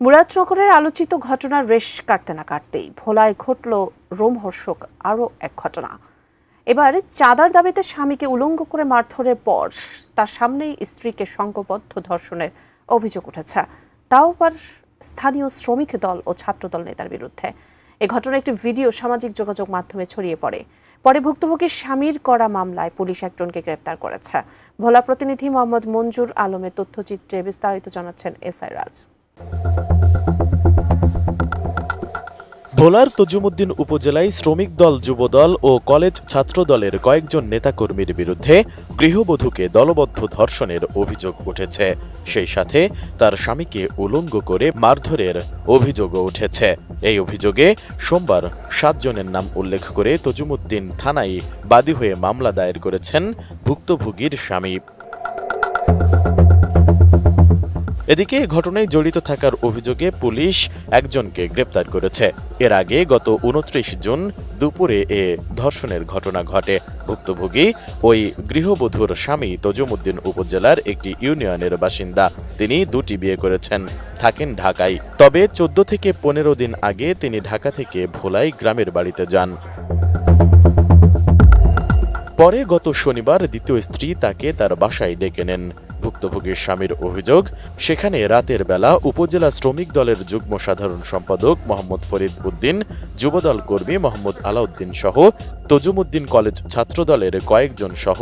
মুরাদনগরের আলোচিত ঘটনার রেশ কাটতে না কাটতেই ভোলায় ঘটল রোমহর্ষক আরও এক ঘটনা। এবার চাঁদার দাবিতে স্বামীকে উলঙ্গ করে মারধরের পর তার সামনেই স্ত্রীকে সংঘবদ্ধ ধর্ষণের অভিযোগ উঠেছে, তাও আবার স্থানীয় শ্রমিক দল ও ছাত্রদল নেতার বিরুদ্ধে। এ ঘটনার একটি ভিডিও সামাজিক যোগাযোগ মাধ্যমে ছড়িয়ে পরে ভুক্তভোগীর স্বামীর করা মামলায় পুলিশ একজনকে গ্রেপ্তার করেছে। ভোলা প্রতিনিধি মোহাম্মদ মঞ্জুর আলমের তথ্যচিত্রে বিস্তারিত জানাচ্ছেন এসআই রাজ। ভোলার তজুমুদ্দিন উপজেলায় শ্রমিক দল, যুবদল ও কলেজ ছাত্র দলের কয়েকজন নেতাকর্মীর বিরুদ্ধে গৃহবধূকে দলবদ্ধ ধর্ষণের অভিযোগ উঠেছে। সেই সাথে তার স্বামীকে উলঙ্গ করে মারধরের অভিযোগও উঠেছে। এই অভিযোগে সোমবার 7 জনের নাম উল্লেখ করে তজুমুদ্দিন থানায় বাদী হয়ে মামলা দায়ের করেছেন ভুক্তভোগীর স্বামী। এদিকে ঘটনায় জড়িত থাকার অভিযোগে পুলিশ একজনকে গ্রেপ্তার করেছে। এর আগে গত 29 জুন দুপুরে এ ধর্ষণের ঘটনা ঘটে। ভুক্তভোগী ওই গৃহবধূর স্বামী তজুমুদ্দিন উপজেলার একটি ইউনিয়নের বাসিন্দা। তিনি 2টি বিয়ে করেছেন, থাকেন ঢাকায়। তবে 14 থেকে 15 দিন আগে তিনি ঢাকা থেকে ভোলায় গ্রামের বাড়িতে যান। পরে গত শনিবার দ্বিতীয় স্ত্রী তাকে তার বাসায় ডেকে নেন। ভুক্তভোগীর স্বামীর অভিযোগ, সেখানে রাতের বেলা উপজেলা শ্রমিক দলের যুগ্ম সাধারণ সম্পাদক মোহাম্মদ ফরিদ উদ্দিন, যুবদল কর্মী মোহাম্মদ আলাউদ্দিন সহ তজুমুদ্দিন কলেজ ছাত্র দলের কয়েকজন সহ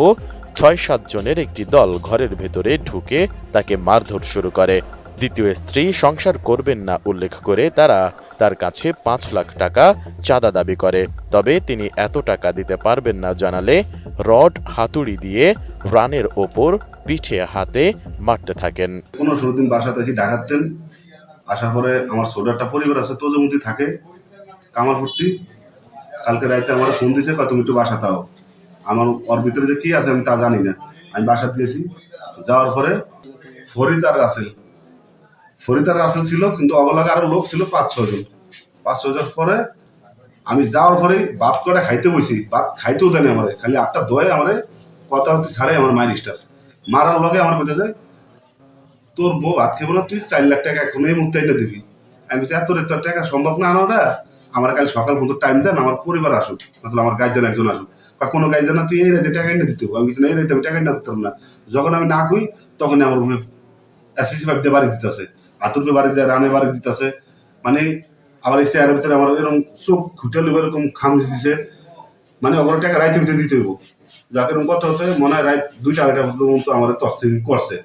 6-7 জনের একটি দল ঘরের ভেতরে ঢুকে তাকে মারধর শুরু করে। দ্বিতীয় স্ত্রী সংসার করবেন না উল্লেখ করে তারা তার কাছে 5 লাখ টাকা চাঁদা দাবি করে। তবে তিনি এত টাকা দিতে পারবেন না জানালে রড হাতুড়ি দিয়ে রানের ওপর পিঠে হাতে মারতে থাকেন। 15-16 দিন বাসাতে এসে ঢাকাতেন। আসার পরে আমার ছোট একটা পরিবার আছে, তজুমুদ্দি থাকে কামারপুরটি। কালকে রাইতে আমার ফোন দিয়েছে, তুমি একটু বাসা তাও। আমার ওর ভিতরে যে কি আছে আমি তা জানি না। আমি বাসাতে গেছি, যাওয়ার পরে ফরিদ আর রাসেল ছিল, কিন্তু অবলাগে আরো লোক ছিল 5-6 জন। 5-6 জন পরে আমি যাওয়ার পরেই ভাত করে খাইতে বসি, ভাত খাইতেও দেয়নি আমারে, খালি 8টা দোয়ে আমারে কথা হতে ছাড়ে আমার মায়ের স্টাফ মারার লগে আমার বলতে যায়, তোর বউ ভাত খেবো না, তুই 4 লাখ টাকা এখন এই মুহূর্তে এনে দিবি। আমি বলছি এত টাকা সম্ভব না আনাটা, আমার কাল সকাল পর্যন্ত টাইম দেন, আমার পরিবার আসুক, মতলব আমার গার্জেন একজন আসুক, বা কোনো গার্জেন না তুই এই রাতে টাকা এনে দিতে। আমি এই রাতে আমি টাকা এনে দিতাম না। যখন আমি না কই তখন আমার উপরে এসএসসি ভাবতে বাড়ি দিতেছে, হাতুরকে বাড়ি দেয়, রানে বাড়ি দিতেছে। মানে আবার এই চেয়ারের ভিতরে আমার এরকম চোখ ঘুটালে এরকম খামড়ি দিছে, মানে ওগুলো টাকা রাইতে ভিতরে দিতে হইব। যাকে এরকম কথা হতে মনে হয় রাত 2টা-2:30 পর্যন্ত আমার তহসিল করছে।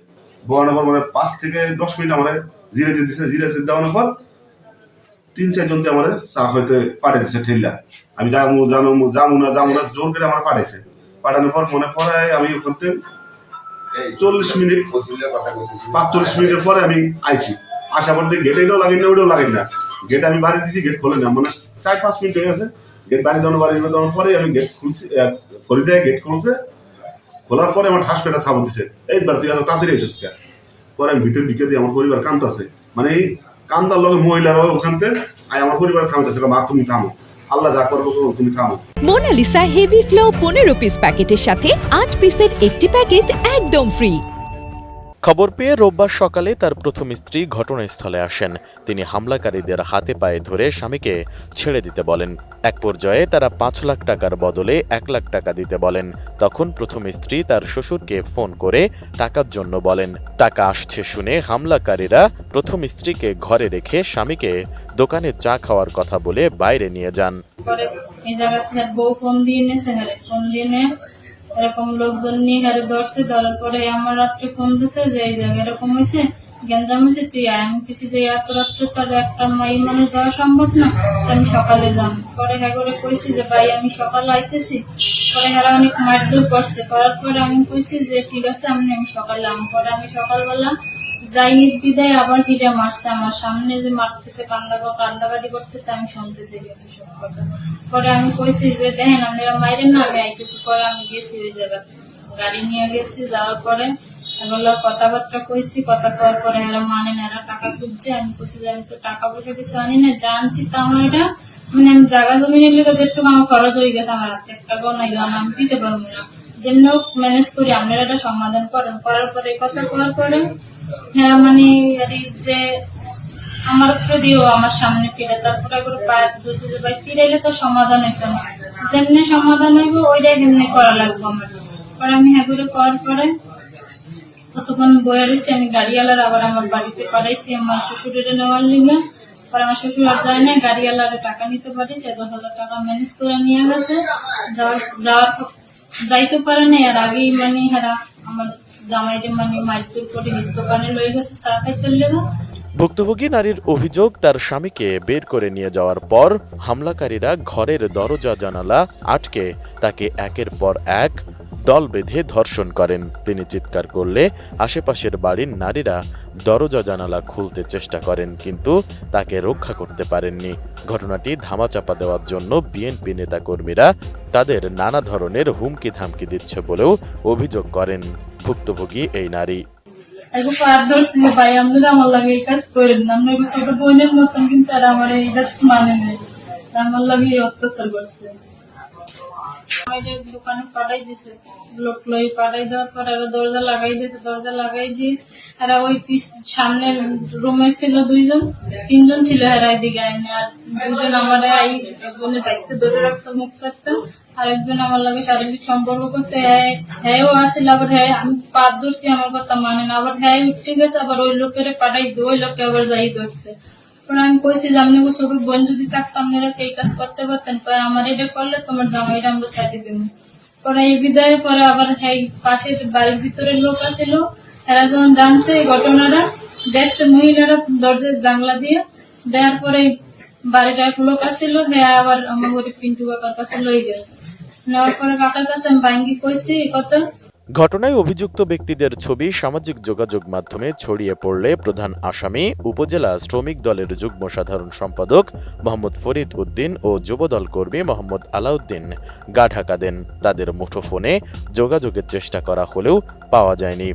বলানোর পর মানে 5 থেকে 10 মিনিট আমার জিরাতে দিচ্ছে। জিরাতে দেওয়ানোর পর 3-4 জনকে আমার চা হইতে পাঠিয়ে দিচ্ছে ঠেল্লা। আমি যাবো না জোর করে আমার পাঠাইছে। পাঠানোর পর মনে পড়ে আমি ওখান থেকে 40 মিনিট 45 মিনিটের পরে আমি আইছি। আসার পর দিয়ে গেট এটাও লাগেন না, ওটাও লাগেন না। গেট আমি বাড়ি দিছি, গেট খোলে না, মানে 4-5 মিনিট হয়ে গেছে। গেট বাড়ি যাওয়ার পরে আমি গেট খুলছি, করে দেয় গেট খুলছে। খোলার পরে আমার ঠাস পেটা থাবো দিছে, এইবার তুই এত তাড়াতাড়ি এসেছিস কেন? পরে আমি ভিতরে ঢুকে দিই, আমার পরিবার কান্দতেছে, মানে এই কান্দার লগে মহিলারা ওখান থেকে আমার পরিবার থামতেছে, মা তুমি থামো, আল্লাহ যা করবো তুমি থামো। মোনালিসা হেভি ফ্লো 15 পিস প্যাকেটের সাথে 8 পিসের একটি প্যাকেট একদম ফ্রি। খবর পেয়ে রোববার সকালে তার প্রথম স্ত্রী ঘটনাস্থলে আসেন। তিনি হামলাকারীদের হাতে পায়ে ধরে স্বামীকে ছেড়ে দিতে বলেন। এক পর্যায়ে তারা 5 লাখ টাকার বদলে 1 লাখ টাকা দিতে বলেন। তখন প্রথম স্ত্রী তার শ্বশুরকে ফোন করে টাকার জন্য বলেন। টাকা আসছে শুনে হামলাকারীরা প্রথম স্ত্রীকে ঘরে রেখে স্বামীকে দোকানে চা খাওয়ার কথা বলে বাইরে নিয়ে যান। এরকম লোকজন নিয়ে গাড়ি ধরছে, ধরার পরে আমার রাত্রে ফোন দিছে যে এই জায়গায় এরকম হয়েছে, গেঞ্জাম হয়েছে, তুই আমি কিছু যে এত রাত্রে তার একটা মাই মানুষ যাওয়া সম্ভব না, আমি সকালে যাম। পরে হ্যাঁ করে কইছি যে ভাই আমি সকালে আইতেছি। পরে হ্যাঁ অনেক মারধর করছে, করার পরে আমি কইছি যে ঠিক আছে আমি সকালে আম। পরে আমি সকালবেলা যাইনি বিদায় আবার হিরে মারছে আমার সামনে, যে মারতেছে কান্দাকাটি করতেছে, আমি শুনতেছি সব কথা। পরে আমি কইছি যে দেখেন আপনারা মাইরেন না, আমি আইতেছি। পরে আমি গেছি ওই জায়গা, গাড়ি নিয়ে গেছি। যাওয়ার পরে এগুলো কথাবার্তা কইছি, কথা কওয়ার পরে এরা মানে না, এরা টাকা খুঁজছে। আমি কইছি যে আমি তো টাকা পয়সা কিছু আনি না, জানছি তা আমার এটা মানে আমি জায়গা জমি নিলে যেটুকু আমার খরচ হয়ে গেছে, আমার হাতে 1 টাকাও নাই, আমি দিতে পারবো না, যেমন ম্যানেজ করি আপনারা এটা সমাধান করেন। করার পরে কথা কওয়ার পরে হ্যাঁ মানে যে আমার দিয়েও আমার সামনে ফিরে, তারপরে করে পায়ে বসে যে ভাই ফিরাইলে তো সমাধান হইতো না, যেমনি সমাধান হইব ওইটাই এমনি করা লাগবে আমার। পরে আমি হ্যাঁ করে করার পরে কতক্ষণ বয়ে রয়েছি, আমি গাড়িওয়ালার আবার আমার বাড়িতে পাঠাইছি আমার শ্বশুরের নেওয়ার লিগে। পরে আমার শ্বশুর আর যায় না, গাড়িওয়ালার টাকা নিতে পারিছে, 10,000 টাকা ম্যানেজ করে নিয়ে গেছে। যাইতে পারে না, আর আগেই মানে হারা আমার জামাইরে মানে মাইতুর করে দোকানে লয়ে গেছে চা খাইতে লেগে। ভুক্তভোগী নারীর অভিযোগ, তার স্বামীকে বের করে নিয়ে যাওয়ার পর হামলাকারীরা ঘরের দরজা জানালা আটকে তাকে একের পর এক দল বেঁধে ধর্ষণ করেন। তিনি চিৎকার করলে আশেপাশের বাড়ির নারীরা দরজা জানালা খুলতে চেষ্টা করেন, কিন্তু তাকে রক্ষা করতে পারেননি। ঘটনাটি ধামাচাপা দেওয়ার জন্য বিএনপি নেতাকর্মীরা তাদের নানা ধরনের হুমকি ধামকি দিচ্ছে বলেও অভিযোগ করেন ভুক্তভোগী এই নারী। এখন পার ধরছি ভাই, আমরা আমার লাগে এই কাজ করেন না, আমরা ছোট বোনের মতন, কিন্তু আর আমার এইটা মানে নেই, আমার লাগে এই অত্যাচার করছে। আমাদের দোকানে পাঠাই দিছে, লোক লই পাঠাই দেওয়ার পর আর দরজা লাগাই দিয়েছে, দরজা লাগাই দিয়ে আর ওই সামনের রুমে ছিল 3জন ছিল, হেরা এদিকে আইনে, আর 2জন আমার একজনে চাইতে ধরে রাখছে মুখ চাইতে, আর একজন আমার লাগে শারীরিক সম্পর্ক করছে। হ্যাঁও আসছিল, আবার হ্যাঁ আমি পাত ধরছি, আমার কথা মানে না, আবার হ্যাঁ উঠে গেছে, আবার ওই লোকের পাঠাই দিয়ে ওই লোককে আবার যাই ধরছে। আমি কইছি যে আপনি ছোট বোন যদি থাকতো আপনারা এই কাজ করতে পারতেন, আমার এটা করলে তোমার জামাইটা আমরা সাইডে দেবো। পরে এই বিদায়ের পরে আবার হ্যাঁ পাশের বাড়ির ভিতরে লোক আছিল, এরা যখন জানছে এই ঘটনাটা, দেখছে মহিলারা দরজার জানলা দিয়ে দেওয়ার পরে বাড়ির এক লোক আছিল, দেয়া আবার আমার গরিব পিন্টু কাকার কাছে লই গেছে। নেওয়ার পরে কাকার কাছে আমি ভাঙ্গি কইছি এই কথা। ঘটনায় অভিযুক্ত ব্যক্তিদের ছবি সামাজিক যোগাযোগ মাধ্যমে ছড়িয়ে পড়লে প্রধান আসামি উপজেলা শ্রমিক দলের যুগ্ম সাধারণ সম্পাদক মোহাম্মদ ফরিদ উদ্দিন ও যুবদল কর্মী মোহাম্মদ আলাউদ্দিন গা ঢাকা দেন। তাদের মুঠোফোনে যোগাযোগের চেষ্টা করা হলেও পাওয়া যায়নি।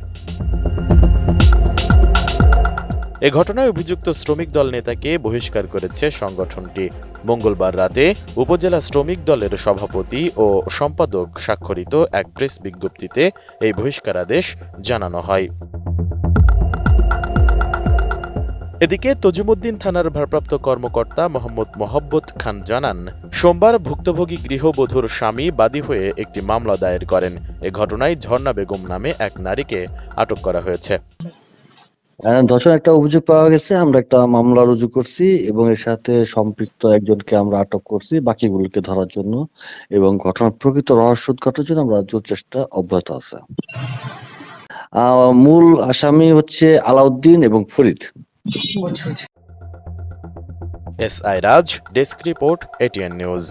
এ ঘটনায় অভিযুক্ত শ্রমিক দল নেতাকে বহিষ্কার করেছে সংগঠনটি। মঙ্গলবার রাতে উপজেলা শ্রমিক দলের সভাপতি ও সম্পাদক স্বাক্ষরিত এক প্রেস বিজ্ঞপ্তিতে এই বহিষ্কারাদেশ জানানো হয়। এদিকে তজিমউদ্দিন থানার ভারপ্রাপ্ত কর্মকর্তা মোহাম্মদ মোহাব্বত খান জানান, সোমবার ভুক্তভোগী গৃহবধূর স্বামী বাদী হয়ে একটি মামলা দায়ের করেন। এ ঘটনায় ঝর্ণা বেগম নামে এক নারীকে আটক করা হয়েছে। ধর্ষণ একটা অভিযোগ পাওয়া গেছে, আমরা একটা মামলা রুজু করছি এবং এর সাথে সম্পৃক্ত একজনকে আমরা আটক করছি বাকিগুলোকে ধরার জন্য, এবং ঘটনার প্রকৃত রহস্য উদ্ঘাটনের জন্য আমরা জোর চেষ্টা অব্যাহত আছে। মূল আসামি হচ্ছে আলাউদ্দিন এবং Farid. S I Raj, desk report, ATN news.